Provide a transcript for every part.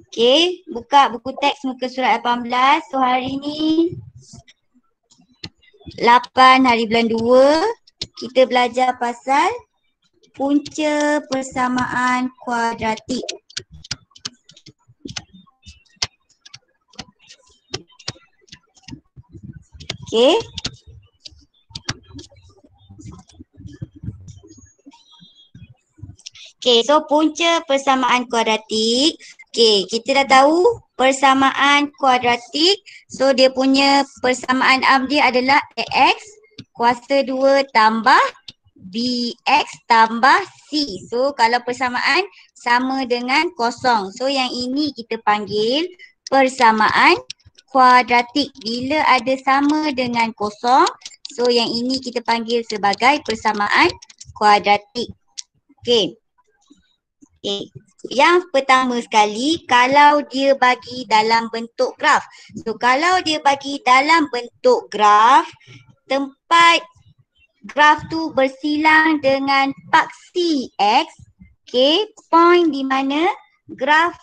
Okey, buka buku teks muka surat 18. So hari ni 8 hari bulan 2 kita belajar pasal punca persamaan kuadratik. Okey. Okey, so punca persamaan kuadratik. Okey, kita dah tahu persamaan kuadratik. So dia punya persamaan dia adalah AX kuasa 2 tambah BX tambah C. So kalau persamaan sama dengan kosong. So yang ini kita panggil persamaan kuadratik. Bila ada sama dengan kosong, so yang ini kita panggil sebagai persamaan kuadratik. Okey. Okay. Yang pertama sekali, kalau dia bagi dalam bentuk graf. So kalau dia bagi dalam bentuk graf, tempat graf tu bersilang dengan paksi X. Okay, point di mana graf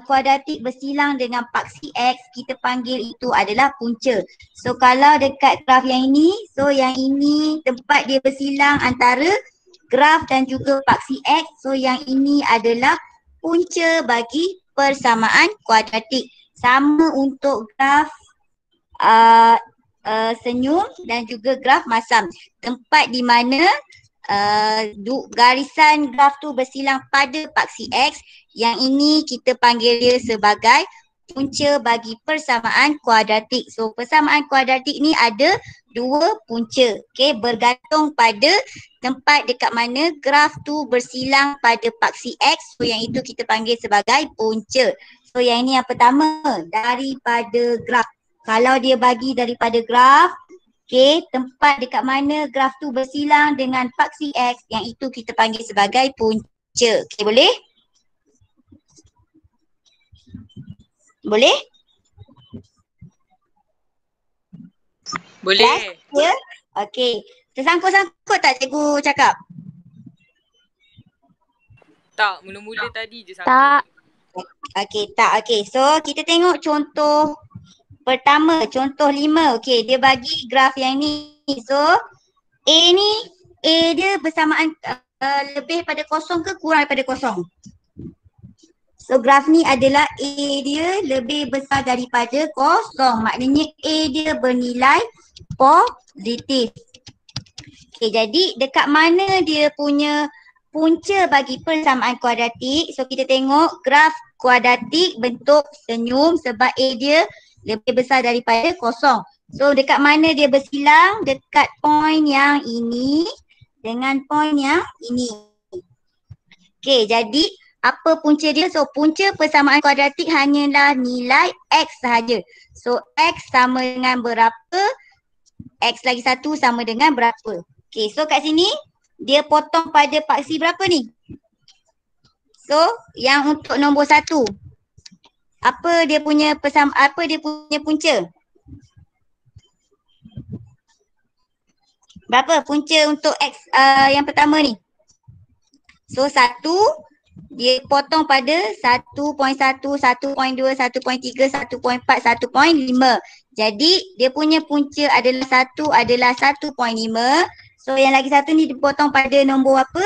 kuadratik bersilang dengan paksi X, kita panggil itu adalah punca. So kalau dekat graf yang ini, so yang ini tempat dia bersilang antara graf dan juga paksi X. So yang ini adalah punca bagi persamaan kuadratik. Sama untuk graf senyum dan juga graf masam. Tempat di mana garisan graf tu bersilang pada paksi X. Yang ini kita panggil dia sebagai punca bagi persamaan kuadratik. So persamaan kuadratik ni ada dua punca. Okay, bergantung pada tempat dekat mana graf tu bersilang pada paksi X. So yang itu kita panggil sebagai punca. So yang ini yang pertama, daripada graf. Kalau dia bagi daripada graf, okay, tempat dekat mana graf tu bersilang dengan paksi X, yang itu kita panggil sebagai punca. Okay, boleh? Boleh? Boleh. Ya? Okey. Tersangkut-sangkut tak cikgu cakap? Tak, mula-mula tadi je sangkut. Tak. Okey, tak. Okey, so kita tengok contoh pertama, contoh 5. Okey, dia bagi graf yang ni. So, A ni, A dia bersamaan lebih pada kosong ke kurang daripada kosong? So graf ni adalah A dia lebih besar daripada kosong. Maknanya A dia bernilai positif. Okay, jadi dekat mana dia punya punca bagi persamaan kuadratik? So kita tengok graf kuadratik bentuk senyum sebab A dia lebih besar daripada kosong. So dekat mana dia bersilang? Dekat point yang ini dengan point yang ini. Okay, jadi apa punca dia? So punca persamaan kuadratik hanyalah nilai X sahaja. So X sama dengan berapa? X lagi 1 sama dengan berapa? Okay, so kat sini dia potong pada paksi berapa ni? So yang untuk nombor 1, apa dia punya punca? Berapa punca untuk X yang pertama ni? So 1 dia potong pada 1.1, 1.2, 1.3, 1.4, 1.5. Jadi dia punya punca adalah 1 adalah 1.5. So yang lagi satu ni dipotong pada nombor apa?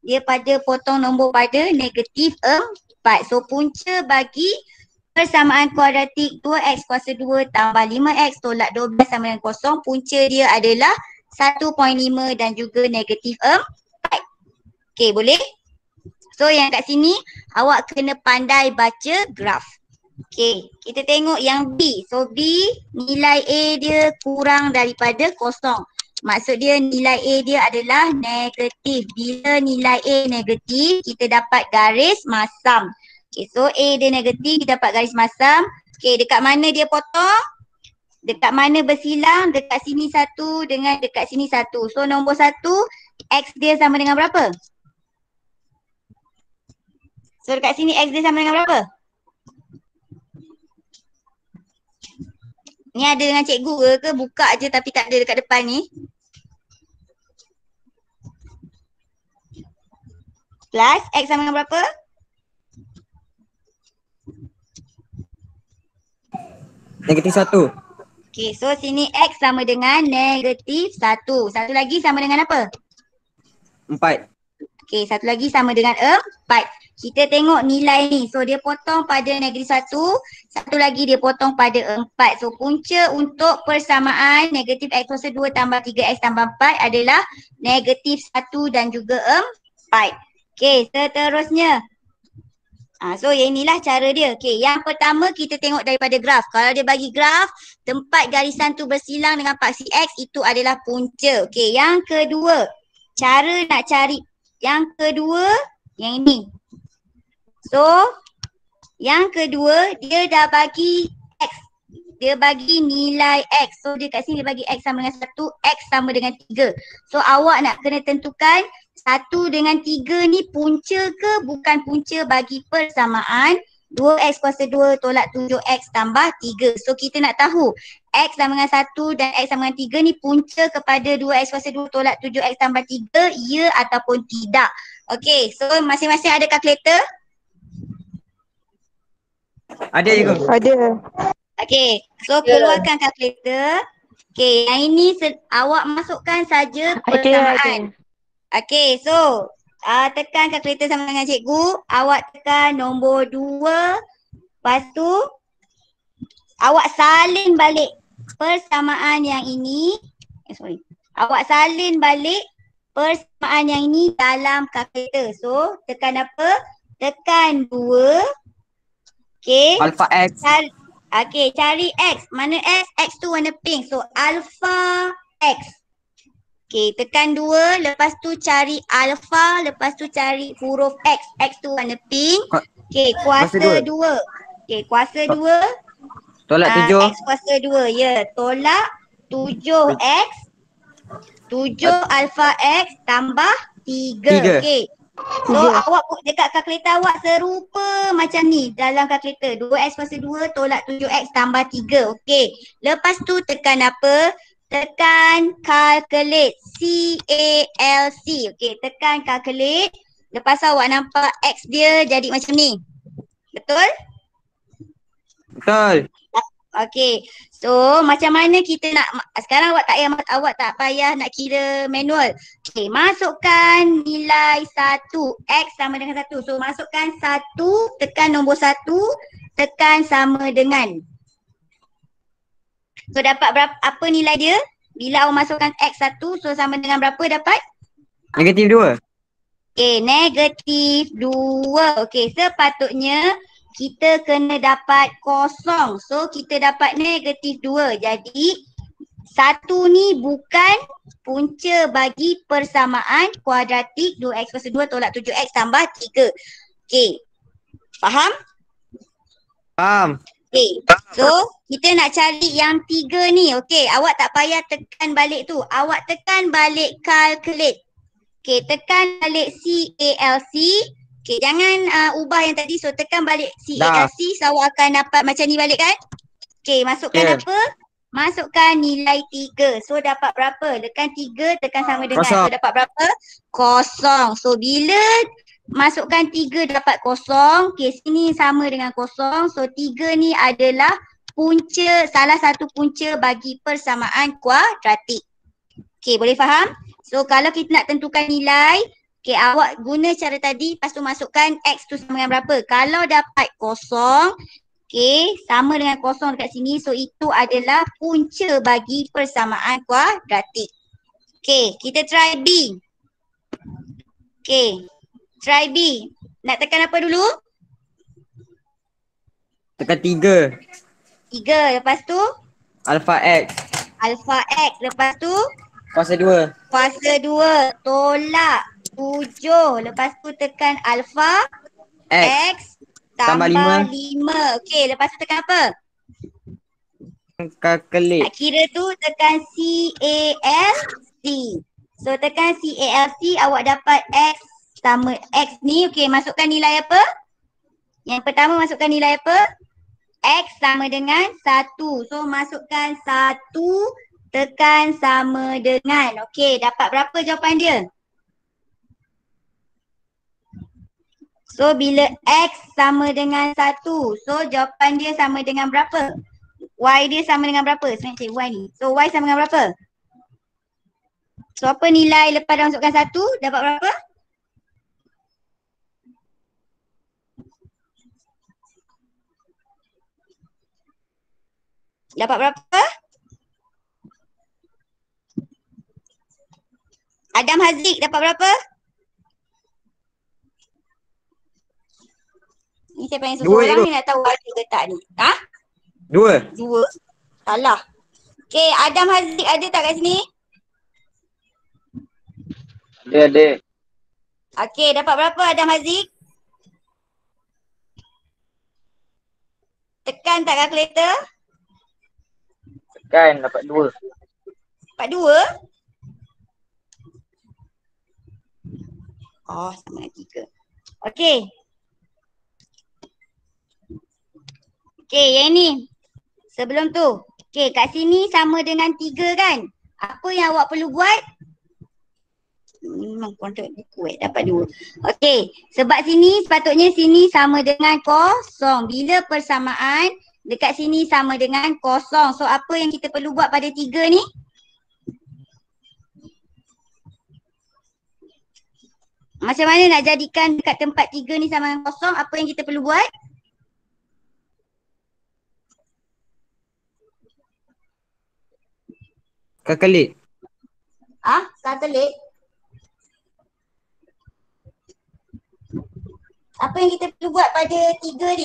Dia potong nombor pada negatif 4. So punca bagi persamaan kuadratik 2x kuasa 2 tambah 5x tolak 12 sama dengan kosong. Punca dia adalah 1.5 dan juga negatif 4. Okay, boleh? So yang kat sini awak kena pandai baca graf. Okay, kita tengok yang B. So B nilai A dia kurang daripada kosong. Maksud dia nilai A dia adalah negatif. Bila nilai A negatif, kita dapat garis masam. Okay, so A dia negatif, kita dapat garis masam. Okay, dekat mana dia potong? Dekat mana bersilang? Dekat sini 1 dengan dekat sini 1. So nombor 1, X dia sama dengan berapa? So dekat sini X dia sama dengan berapa? Ni ada dengan cikgu ke? Buka je tapi tak ada dekat depan ni. Plus X sama dengan berapa? Negatif 1. Okay, so sini X sama dengan negatif 1. Satu lagi sama dengan apa? 4. Okay, satu lagi sama dengan 4. Kita tengok nilai ni. So dia potong pada negatif 1. Satu lagi dia potong pada 4. So punca untuk persamaan negatif X kuasa 2 tambah 3X tambah 4 adalah negatif 1 dan juga 4. Okay, seterusnya. So yang inilah cara dia. Okay, yang pertama kita tengok daripada graf. Kalau dia bagi graf, tempat garisan tu bersilang dengan paksi X, itu adalah punca. Okay, yang kedua, cara nak cari. Yang kedua, yang ini. So, yang kedua, dia dah bagi X. Dia bagi nilai X. So, dia kat sini dia bagi X sama dengan 1, X sama dengan 3. So, awak nak kena tentukan 1 dengan 3 ni punca ke bukan punca bagi persamaan 2X kuasa 2 tolak 7X tambah 3. So, kita nak tahu X sama dengan 1 dan X sama dengan 3 ni punca kepada 2X kuasa 2 tolak 7X tambah 3, ya ataupun tidak. Okay, so masing-masing ada kalkulator? Ada je ke? Ada. Okay, so keluarkan kalkulator. Okay, yang ini awak masukkan saja persamaan. Okay, so tekan kalkulator sama dengan cikgu. Awak tekan nombor 2. Lepas tu awak salin balik persamaan yang ini. Awak salin balik persamaan yang ini dalam kalkulator. So tekan apa? Tekan 2. Okay. Alpha X. Okay, cari X. Mana X? X tu warna pink. So alpha X. Okay, tekan 2, lepas tu cari alpha, lepas tu cari huruf X. X tu warna pink. Okay, kuasa 2. Okay, kuasa 2. Tolak 7. X kuasa 2, ya. Tolak 7X. 7 alpha X tambah 3. Okay. So awak dekat kalkulator awak serupa macam ni dalam kalkulator. 2X kuasa 2 tolak 7X tambah 3. Okay. Lepas tu tekan apa? Tekan calculate. C-A-L-C. Okay, tekan calculate. Lepas awak nampak X dia jadi macam ni. Betul? Betul. Okay, so macam mana kita nak, sekarang awak tak payah nak kira manual. Okay, masukkan nilai 1, X sama dengan 1. So masukkan 1, tekan nombor 1, tekan sama dengan. So dapat berapa, apa nilai dia? Bila awak masukkan X1, so sama dengan berapa dapat? Negatif 2. Okay, negatif 2. Okay, sepatutnya kita kena dapat kosong. So kita dapat negatif 2. Jadi 1 ni bukan punca bagi persamaan kuadratik 2X kuasa 2 tolak 7X tambah 3. Okay, faham? Faham. Okay, so kita nak cari yang 3 ni. Okay, awak tak payah tekan balik tu. Awak tekan balik calculate. Okay, tekan balik C-A-L-C. Okay, jangan ubah yang tadi. So tekan balik C-A-L-C. So awak akan dapat macam ni balik kan? Okay, masukkan apa? Masukkan nilai 3. So dapat berapa? Tekan 3, tekan sama dengan. Kosong. So dapat berapa? Kosong. So bila masukkan 3 dapat kosong. Okay, sini sama dengan kosong. So 3 ni adalah punca, salah satu punca bagi persamaan kuadratik. Okay, boleh faham? So kalau kita nak tentukan nilai, okay, awak guna cara tadi, lepas tu masukkan X tu sama dengan berapa. Kalau dapat kosong, okay, sama dengan kosong dekat sini. So itu adalah punca bagi persamaan kuadratik. Okay, kita try B. Okay, try B. Nak tekan apa dulu? Tekan 3. 3, lepas tu Alpha X. alpha X, lepas tu Kuasa 2. kuasa 2 tolak 7, lepas tu tekan alpha X tambah 5. Okey, lepas tu tekan apa? Calculate. Nak kira tu tekan C-A-L-C. So tekan C-A-L-C, awak dapat X sama X ni. Okey, masukkan nilai apa? Yang pertama masukkan nilai apa? X sama dengan 1. So masukkan 1, tekan sama dengan. Okey, dapat berapa jawapan dia? So bila X sama dengan 1, so jawapan dia sama dengan berapa? Y dia sama dengan berapa? Sebenarnya cik Y ni. So Y sama dengan berapa? So apa nilai lepas dah masukkan 1? Dapat berapa? Dapat berapa? Adam Haziq dapat berapa? Ni saya panggil 2 je seseorang tu. ni nak tahu ada ke tak ni. Ha? 2. 2. Salah. Okay, Adam Haziq ada tak kat sini? Ada. Okay, dapat berapa Adam Haziq? Tekan tak kalkulator? Kan dapat 2. Dapat 2? Oh, sama dengan 3. Okay. Okay, yang ni. Sebelum tu. Okay, kat sini sama dengan 3 kan? Apa yang awak perlu buat? Memang kontrak dia kuat, dapat 2. Okay, sebab sini sepatutnya sini sama dengan kosong. Bila persamaan dekat sini sama dengan kosong. So, apa yang kita perlu buat pada 3 ni? Macam mana nak jadikan dekat tempat 3 ni sama dengan kosong? Apa yang kita perlu buat? Kalkulit. Kalkulit. Apa yang kita perlu buat pada 3 ni?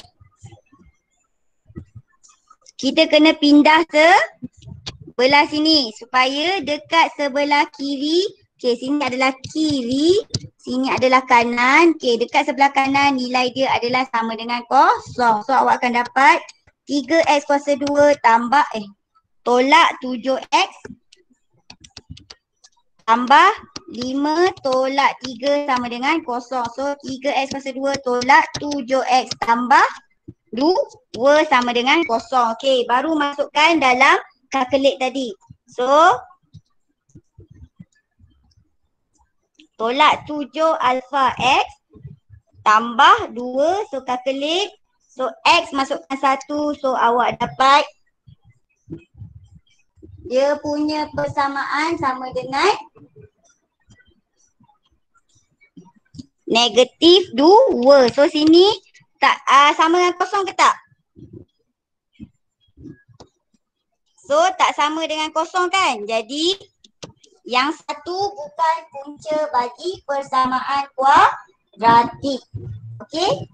Kita kena pindah sebelah sini supaya dekat sebelah kiri. Okay, sini adalah kiri. Sini adalah kanan. Okay, dekat sebelah kanan nilai dia adalah sama dengan kosong. So, awak akan dapat 3x kuasa 2 tambah tolak 7x tambah 5 tolak 3 sama dengan kosong. So 3x kuasa 2 tolak 7x tambah 2 sama dengan kosong. Okey, baru masukkan dalam kalkulit tadi. So tolak 7 alpha x tambah 2. So kalkulit. So x masukkan 1. So awak dapat dia punya persamaan sama dengan negatif 2. So sini tak sama dengan kosong ke tak? So tak sama dengan kosong kan? Jadi yang satu bukan punca bagi persamaan kuadratik. Okey?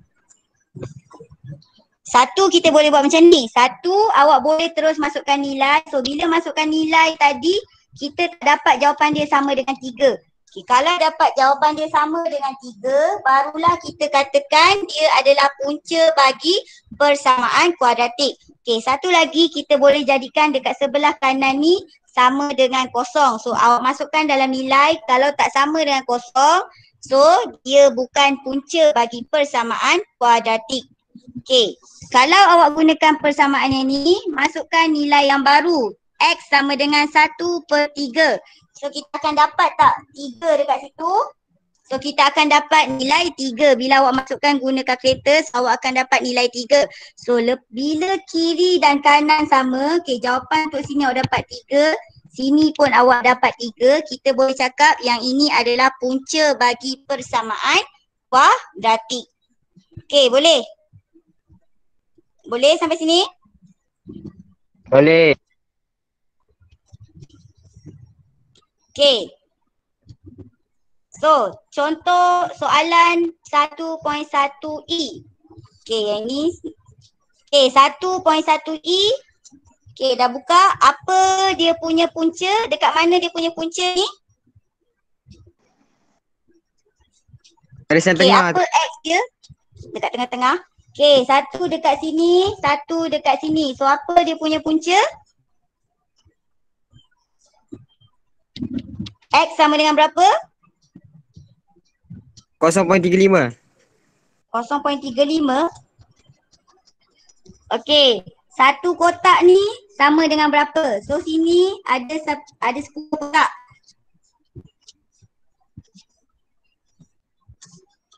Satu kita boleh buat macam ni. Satu awak boleh terus masukkan nilai. So bila masukkan nilai tadi kita dapat jawapan dia sama dengan 3. Okay, kalau dapat jawapan dia sama dengan 3 barulah kita katakan dia adalah punca bagi persamaan kuadratik. Okay, satu lagi kita boleh jadikan dekat sebelah kanan ni sama dengan kosong. So awak masukkan dalam nilai kalau tak sama dengan kosong. So dia bukan punca bagi persamaan kuadratik. Okay, kalau awak gunakan persamaan yang ni, masukkan nilai yang baru. X sama dengan 1/3. So kita akan dapat tak 3 dekat situ? So kita akan dapat nilai 3. Bila awak masukkan guna kalkulator, awak akan dapat nilai 3. So bila kiri dan kanan sama, okay, jawapan untuk sini awak dapat 3. Sini pun awak dapat 3. Kita boleh cakap yang ini adalah punca bagi persamaan kuadratik. Okay, boleh? Boleh sampai sini? Boleh. Okay. So, contoh soalan 1.1e. Okay, yang ni. Okay, 1.1e. Okay, dah buka. Apa dia punya punca? Dekat mana dia punya punca ni? Garisan Okay, tengah. apa X dia? Dekat tengah-tengah. Okay, satu dekat sini, satu dekat sini. So, apa dia punya punca? X sama dengan berapa? 0.35. 0.35. Okey, satu kotak ni sama dengan berapa? So sini ada 10 kotak.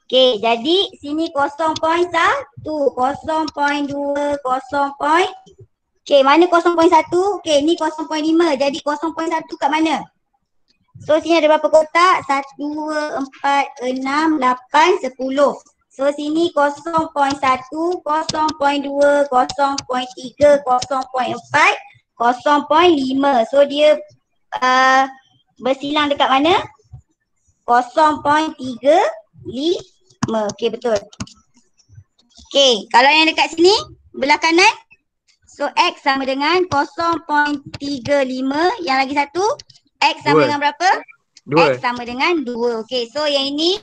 Okey, jadi sini 0.1, 0.2, 0.3. Okay, mana 0.1? Okay, ni 0.5. Jadi 0.1 kat mana? So, sini ada berapa kotak? 1, 2, 4, 6, 8, 10. So, sini 0.1, 0.2, 0.3, 0.4, 0.5. So, dia bersilang dekat mana? 0.35. Okay, betul. Okay, kalau yang dekat sini, belah kanan. So, X sama dengan 0.35. Yang lagi satu, X sama 2. dengan berapa? 2. X sama dengan 2. Okay, so yang ini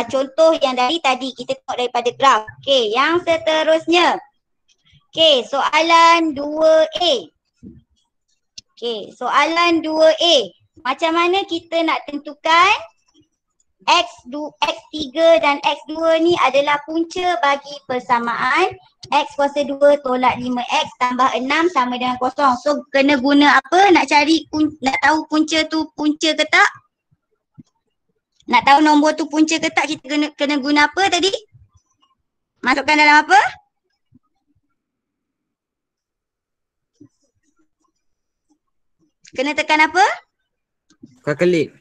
contoh yang dari tadi kita tengok daripada graf. Okay, yang seterusnya. Okay, soalan 2A. Okay, soalan 2A. Macam mana kita nak tentukan X3 dan X2 ni adalah punca bagi persamaan X kuasa 2 tolak 5X tambah 6 sama dengan 0. So, kena guna apa? Nak cari, nak tahu punca tu punca ke tak? Nak tahu nombor tu punca ke tak, kita kena guna apa tadi? Masukkan dalam apa? Kena tekan apa? Calculate.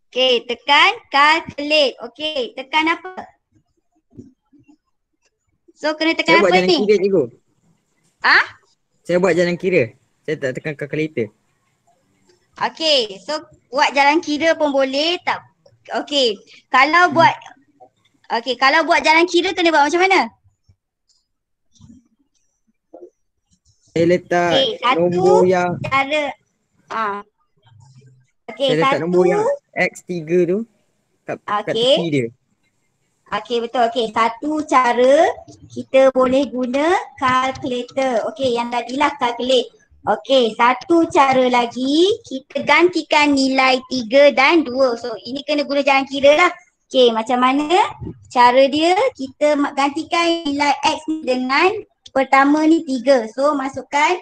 Okay, tekan calculate. Okay, tekan apa? So, kena Saya tekan buat apa jalan ni? kira, cikgu. Ah? Saya buat jalan kira. Saya tak tekan calculator. Okay, so buat jalan kira pun boleh tak? Okay, kalau buat kalau buat jalan kira kena buat macam mana? Saya letak Okay, nombor satu yang cara. Okay, saya letak nombor satu. yang X3 tu kat Okay. tepi dia. Okay, betul. Okay, satu cara kita boleh guna calculator. Okay, yang tadilah calculate. Okay, satu cara lagi kita gantikan nilai 3 dan 2. So, ini kena guna jalan kira lah. Okay, macam mana cara dia? Kita gantikan nilai X ni dengan pertama ni 3. So, masukkan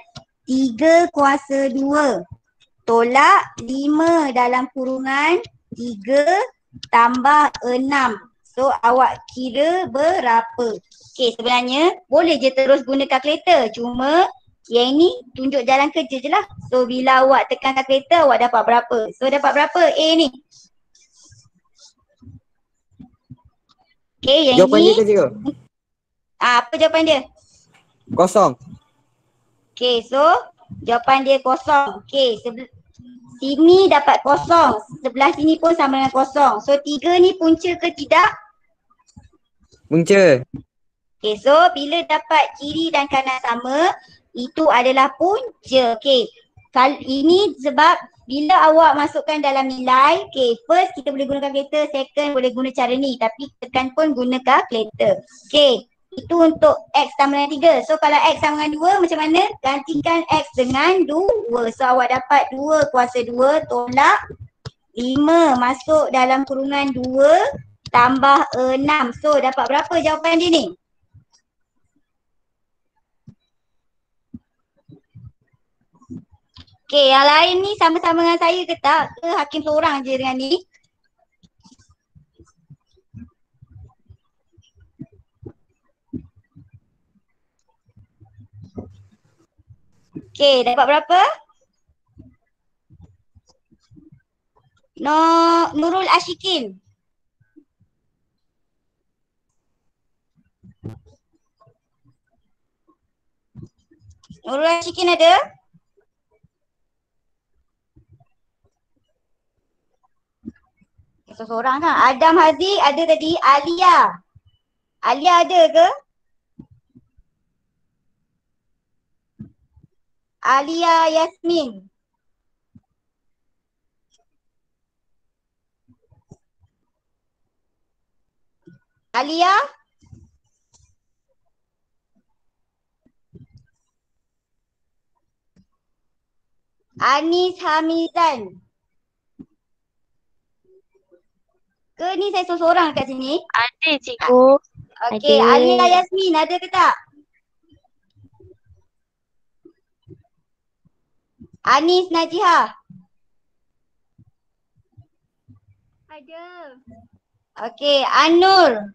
3 kuasa 2 tolak 5 dalam kurungan 3 tambah 6. So, awak kira berapa? Okay, sebenarnya boleh je terus guna kalkulator. Cuma yang ini tunjuk jalan kerja je lah. So, bila awak tekan kalkulator, awak dapat berapa? So, dapat berapa A ni? Okay, yang Jawapan ini. dia ke, cikgu? Apa jawapan dia? Kosong. Okay, so jawapan dia kosong. Okay, sini dapat kosong. Sebelah sini pun sama dengan kosong. So, 3 ni punca ke tidak? Punca. Okay, so bila dapat kiri dan kanan sama, itu adalah punca. Okay, ini sebab bila awak masukkan dalam nilai, okay, first kita boleh guna kalkulator, second boleh guna cara ni. Tapi tekan pun guna kalkulator. Okay, itu untuk X sama dengan 3. So, kalau X sama dengan 2, macam mana? Gantikan X dengan 2. So, awak dapat 2 kuasa 2 tolak 5 masuk dalam kurungan 2 tambah 6. So, dapat berapa jawapan dia ni? Okay, yang lain ni sama-sama dengan saya ke tak? Ke Hakim seorang je dengan ni? Okay, dapat berapa? Nurul Ashikin. Nurul Ashikin ada? Seseorang kan? Adam Haziq ada tadi. Alia. Alia ada ke? Alia Yasmin. Alia? Anis Hamizan. Ke ni saya seorang kat sini? Ada, cikgu. Okey, Ada. Alia Yasmin ada ke tak? Anis Najihah. Ada. Okey, Anur.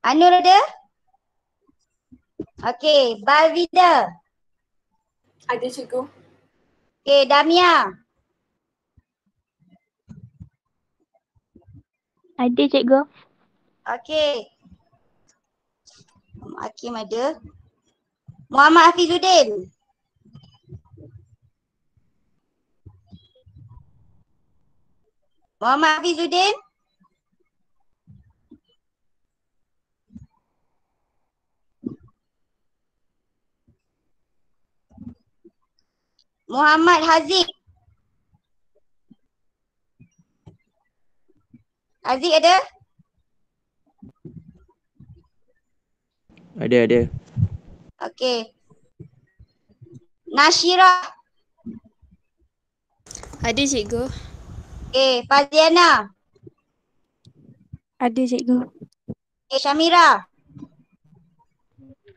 Anur ada? Okey, Balvida. Ada cikgu. Okey, Damia. Ada cikgu. Okey. Hakim ada. Muhammad Hafizuddin. Muhammad Hafizuddin. Muhammad Haziq. Haziq ada? Ada. Okey. Nashira. Ada cikgu. Okey, Faziana. Ada cikgu. Okey, Syamira.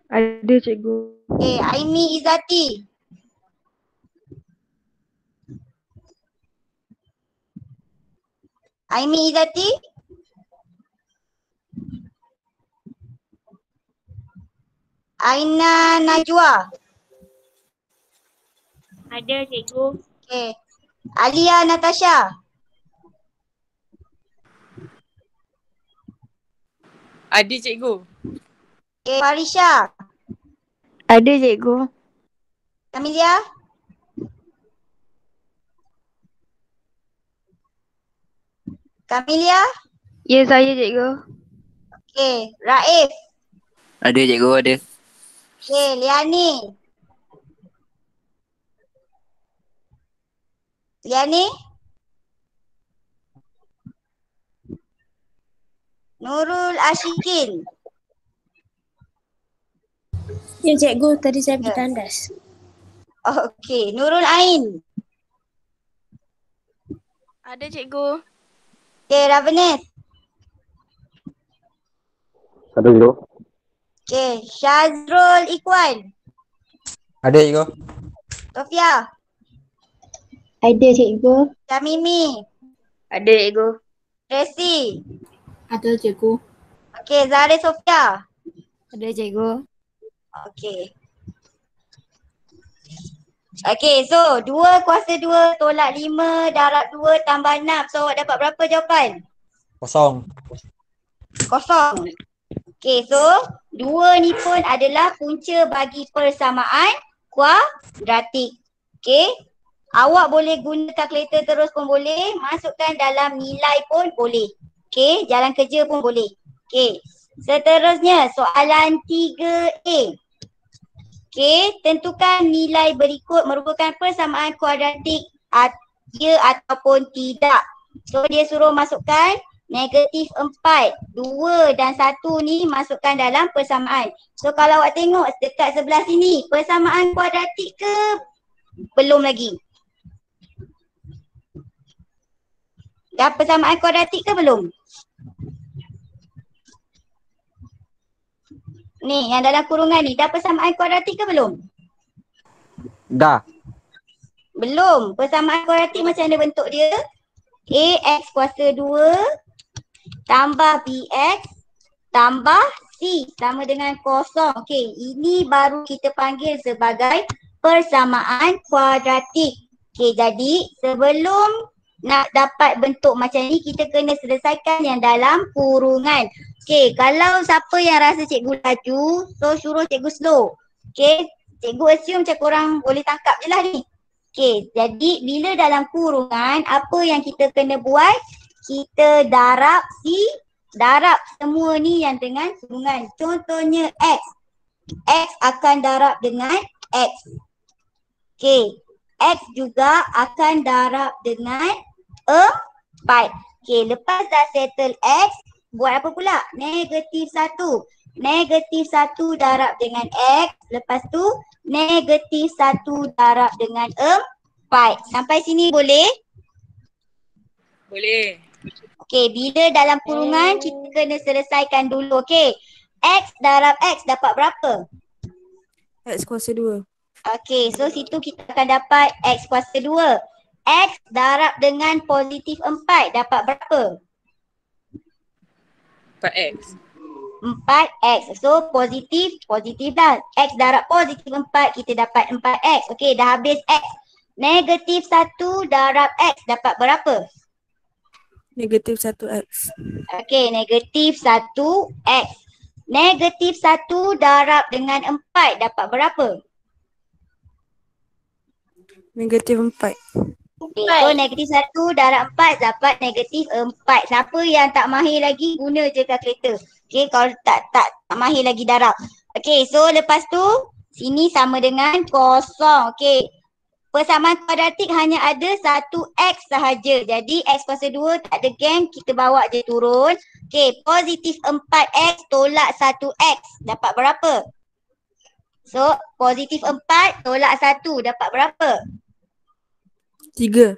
Ada cikgu. Okey, Aimi Izzati. Aimi Izzati. Aina Najwa. Ada cikgu. Okey. Alia Natasha. Ada cikgu. Okey, Farisha. Ada cikgu. Kamilia. Kamilia. Ya, saya cikgu. Okey, Raif. Ada cikgu, ada. Okey, Liani. Liani. Nurul Ashikin. Ya cikgu, tadi saya pergi tandas. Okey, Nurul Ain. Ada cikgu. Okey, Ravenis. Ada cikgu. Okey, Syazrul Ikhwan. Ada cikgu. Sofia. Ada cikgu. Syamimi. Ada cikgu. Tracy. Ada cikgu. Okey, Zahra Sofia. Ada cikgu. Okey. Okey, so 2 kuasa 2 tolak 5 darab 2 tambah 6. So awak dapat berapa jawapan? Kosong. Kosong. Okey, so 2 ni pun adalah punca bagi persamaan kuadratik. Okey. Awak boleh guna kalkulator terus pun boleh. Masukkan dalam nilai pun boleh. Okey, jalan kerja pun boleh. Okey. Seterusnya soalan 3A. Okey, tentukan nilai berikut merupakan persamaan kuadratik ya ataupun tidak. So dia suruh masukkan negatif 4, 2 dan 1 ni masukkan dalam persamaan. So kalau awak tengok dekat sebelah sini, persamaan kuadratik ke belum lagi? Dah persamaan kuadratik ke belum? Ni yang dalam kurungan ni dah persamaan kuadratik ke belum? Dah. Belum. Persamaan kuadratik macam mana bentuk dia? AX kuasa 2 tambah BX tambah C sama dengan kosong. Okey, ini baru kita panggil sebagai persamaan kuadratik. Okey, jadi sebelum nak dapat bentuk macam ni, kita kena selesaikan yang dalam kurungan. Okey, kalau siapa yang rasa cikgu laju, so suruh cikgu slow. Okey, cikgu assume macam korang boleh tangkap je lah ni. Okey, jadi bila dalam kurungan, apa yang kita kena buat? Kita darab semua ni yang dengan kurungan. Contohnya X. X akan darab dengan X. Okey, X juga akan darab dengan 4. Okey, lepas dah settle X, buat apa pula? Negatif 1. Negatif 1 darab dengan X. Lepas tu negatif 1 darab dengan 4. Sampai sini boleh? Boleh. Okey, bila dalam kurungan kita kena selesaikan dulu. Okey, X darab X dapat berapa? X kuasa 2. Okey, so situ kita akan dapat X kuasa 2. X darab dengan positif 4 dapat berapa? 4x. 4x. So positif dah. X darab positif 4 kita dapat 4x. Okey, dah habis x. Negatif 1 darab x dapat berapa? Negatif 1x. Okey, negatif 1x. Negatif 1 darab dengan 4 dapat berapa? Negatif 4. Okay, so negatif 1 darab 4 dapat negatif 4. Siapa yang tak mahir lagi guna je kalkulator. Okay, kalau tak mahir lagi darab. Okay, so lepas tu sini sama dengan kosong. Okay, persamaan kuadratik hanya ada 1x sahaja. Jadi x kuasa 2 tak ada geng, kita bawa je turun. Okay, positif 4x tolak 1x dapat berapa? So, positif 4 tolak 1 dapat berapa? 3.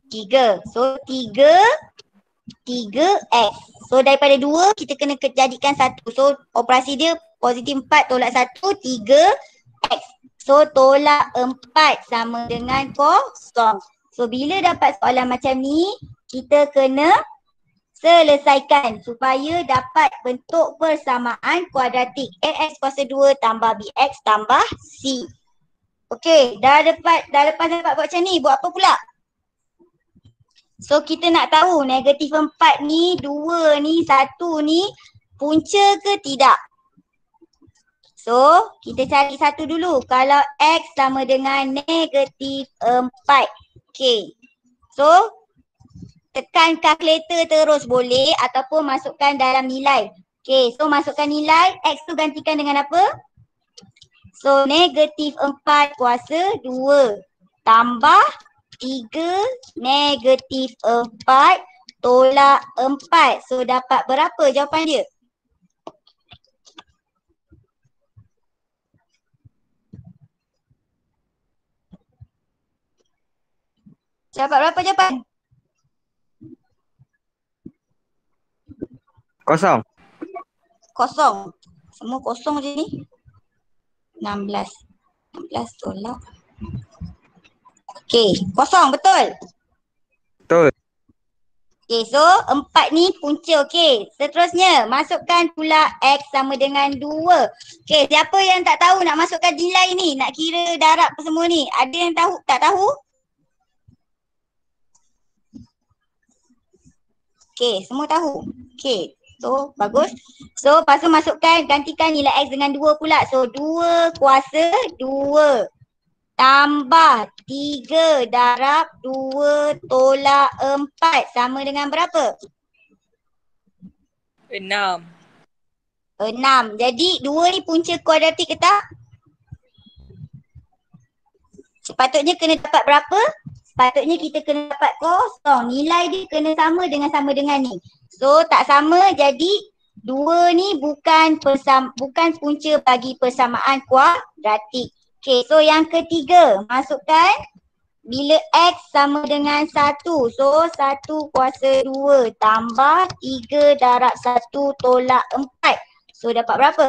3. So 3x. So daripada 2 kita kena jadikan 1. So operasi dia positif 4 tolak 1 3x. So tolak 4 sama dengan kosong. So bila dapat soalan macam ni kita kena selesaikan supaya dapat bentuk persamaan kuadratik ax kuasa 2 tambah bx tambah c. Okey, dah lepas dapat buat macam ni, buat apa pula? So kita nak tahu negatif 4 ni, 2 ni, 1 ni punca ke tidak? So kita cari satu dulu. Kalau x sama dengan negatif 4. Okey. So tekan kalkulator terus boleh ataupun masukkan dalam nilai. Okey, so masukkan nilai, x tu gantikan dengan apa? So negatif 4 kuasa 2 tambah 3 negatif 4 tolak 4. So dapat berapa jawapan dia? Dapat berapa jawapan? Kosong. Kosong. Semua kosong je ni. 16 tolak. Okey, kosong betul? Betul. Okey, so 4 ni punca. Okey, seterusnya masukkan pula x sama dengan 2. Okey, siapa yang tak tahu nak masukkan nilai ni? Nak kira darab semua ni? Ada yang tahu? Tak tahu? Okey, semua tahu. Okey. So, bagus. So, lepas tu masukkan, gantikan nilai x dengan 2 pula. So, 2 kuasa 2 tambah 3 darab 2 tolak 4 sama dengan berapa? 6. 6. Jadi, 2 ni punca kuadratik ke tak? Sepatutnya kena dapat berapa? Sepatutnya kita kena dapat kosong. Nilai dia kena sama dengan ni. So tak sama, jadi 2 ni bukan punca bagi persamaan kuadratik. Okay, so yang ketiga masukkan bila x sama dengan 1. So 1 kuasa 2 tambah 3 darab 1 tolak 4. So dapat berapa?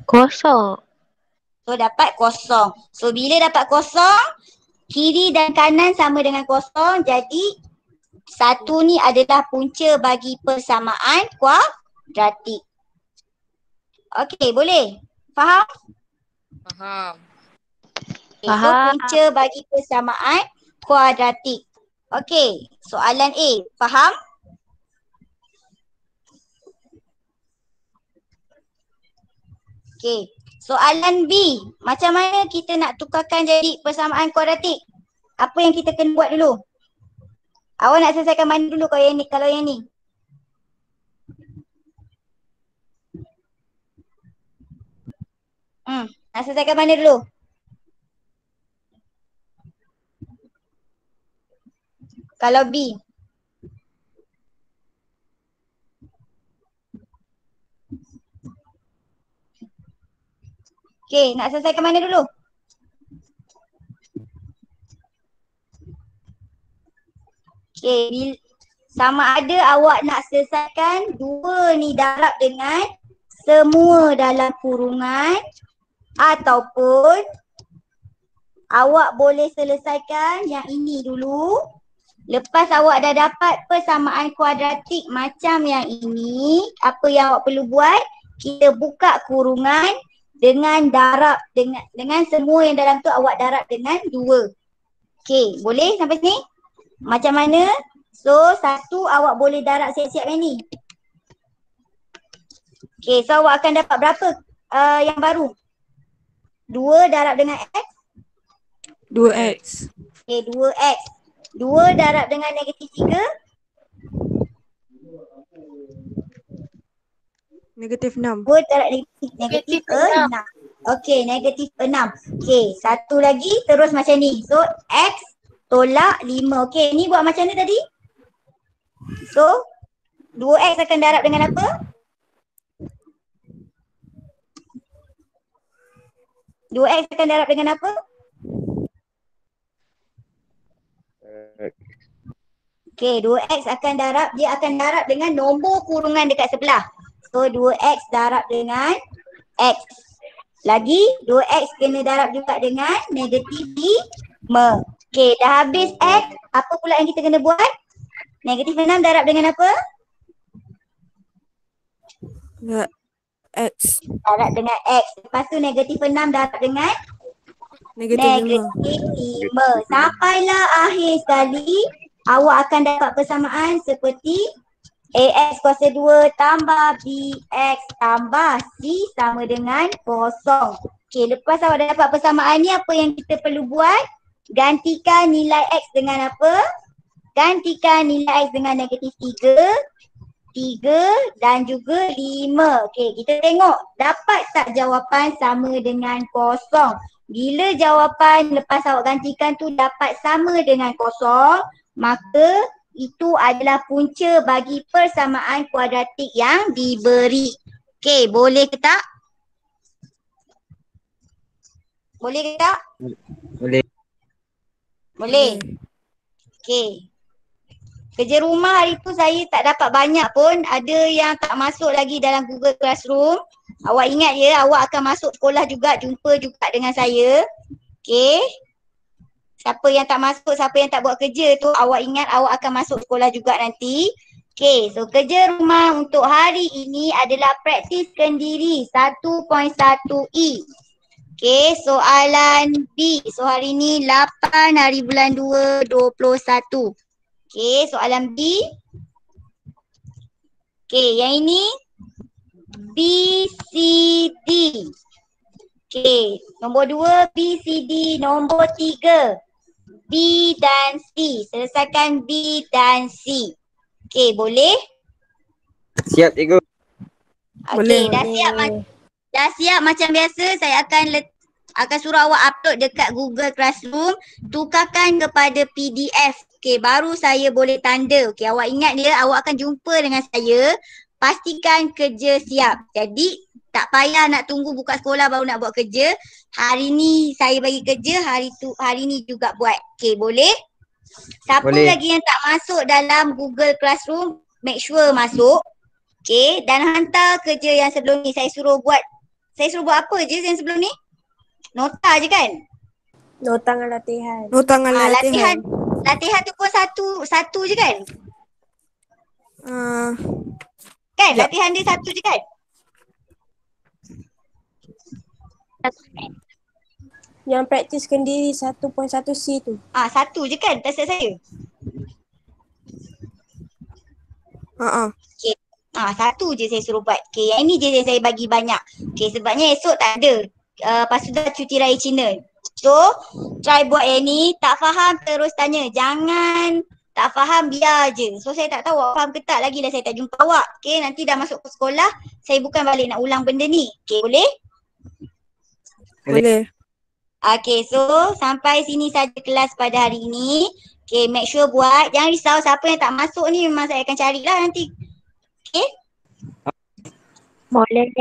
Kosong. So dapat kosong. So bila dapat kosong, kiri dan kanan sama dengan kosong. Jadi 1 ni adalah punca bagi persamaan kuadratik. Okey, boleh? Faham? Faham. Okay, so punca bagi persamaan kuadratik. Okey, soalan A. Faham? Okey. Soalan B, macam mana kita nak tukarkan jadi persamaan kuadratik? Apa yang kita kena buat dulu? Awak nak selesaikan mana dulu kalau yang ni? Nak selesaikan mana dulu? Kalau B. Okey, nak selesaikan mana dulu? Okey, sama ada awak nak selesaikan 2 ni darab dengan semua dalam kurungan ataupun awak boleh selesaikan yang ini dulu. Lepas awak dah dapat persamaan kuadratik macam yang ini, apa yang awak perlu buat? Kita buka kurungan dengan darab, dengan semua yang dalam tu awak darab dengan 2. Okey, boleh sampai sini? Macam mana? So, 1 awak boleh darab siap-siap yang ni. Okey, so awak akan dapat berapa yang baru? 2 darab dengan X? 2x. Okey, 2X. 2 darab dengan negatif 3? Negatif 6. 2 darab negatif 6. Okey, negatif 6. Okey, satu lagi terus macam ni. So, X tolak 5. Okey, ni buat macam mana tadi? So, 2X akan darab dengan apa? 2X akan darab dengan apa? Okey, 2X akan darab, dia akan darab dengan nombor kurungan dekat sebelah. So, 2X darab dengan X. Lagi, 2X kena darab juga dengan negatif 5. Okey, dah habis X, apa pula yang kita kena buat? Negatif 6 darab dengan apa? Enggak. X. Darab dengan X. Lepas tu negatif 6 darab dengan Negatif 5. negatif 5. Sampailah akhir sekali, awak akan dapat persamaan seperti AX kuasa 2 tambah BX tambah C sama dengan 0. Okey, lepas awak dah dapat persamaan ni, apa yang kita perlu buat? Gantikan nilai X dengan apa? Gantikan nilai X dengan negatif 3 dan juga 5. Okey, kita tengok dapat tak jawapan sama dengan 0. Bila jawapan lepas awak gantikan tu dapat sama dengan 0, maka itu adalah punca bagi persamaan kuadratik yang diberi. Okey, boleh ke tak? Boleh ke tak? Boleh. Boleh. Okey. Kerja rumah hari tu saya tak dapat banyak pun. Ada yang tak masuk lagi dalam Google Classroom. Awak ingat ya, awak akan masuk sekolah juga, jumpa juga dengan saya. Okey. Siapa yang tak masuk, siapa yang tak buat kerja tu, awak ingat awak akan masuk sekolah juga nanti. Okey, so kerja rumah untuk hari ini adalah praktiskan diri 1.1E. Okey, soalan B. So hari ni 8 hari bulan 2, 21. Okey, soalan B. Okey, yang ini B, C, D. Okey, nombor 2 B, C, D. Nombor 3 B dan C. Selesaikan B dan C. Okey, boleh? Siap, cikgu. Okey, Boleh. dah siap macam biasa. Saya akan suruh awak upload dekat Google Classroom. Tukarkan kepada PDF. Okey, baru saya boleh tanda. Okey, awak ingat dia, awak akan jumpa dengan saya. Pastikan kerja siap. Jadi, tak payah nak tunggu buka sekolah baru nak buat kerja. Hari ni saya bagi kerja, hari ni juga buat. Okey, boleh? Siapa Boleh. lagi yang tak masuk dalam Google Classroom, make sure masuk. Okey, dan hantar kerja yang sebelum ni. Saya suruh buat apa je yang sebelum ni? Nota je kan? Nota dengan latihan. Nota dengan latihan. Latihan tu pun satu je kan? Kan? Ya. Latihan dia satu je kan? Yang praktiskan diri 1.1C tu. Satu je kan? Terserah saya. Okay. Satu je saya suruh buat. Okay, yang ini je yang saya bagi banyak. Okay, sebabnya esok tak ada. Lepas tu dah cuti raya Cina. So, try buat yang ni. Tak faham terus tanya. Jangan tak faham, biar je. So, saya tak tahu awak faham ke tak, lagi lah saya tak jumpa awak. Okay, nanti dah masuk ke sekolah, saya bukan balik nak ulang benda ni. Okay, boleh? Boleh. Okay, so sampai sini saja kelas pada hari ini. Okay, make sure buat. Jangan risau, siapa yang tak masuk ni memang saya akan carilah nanti. Okay? Boleh.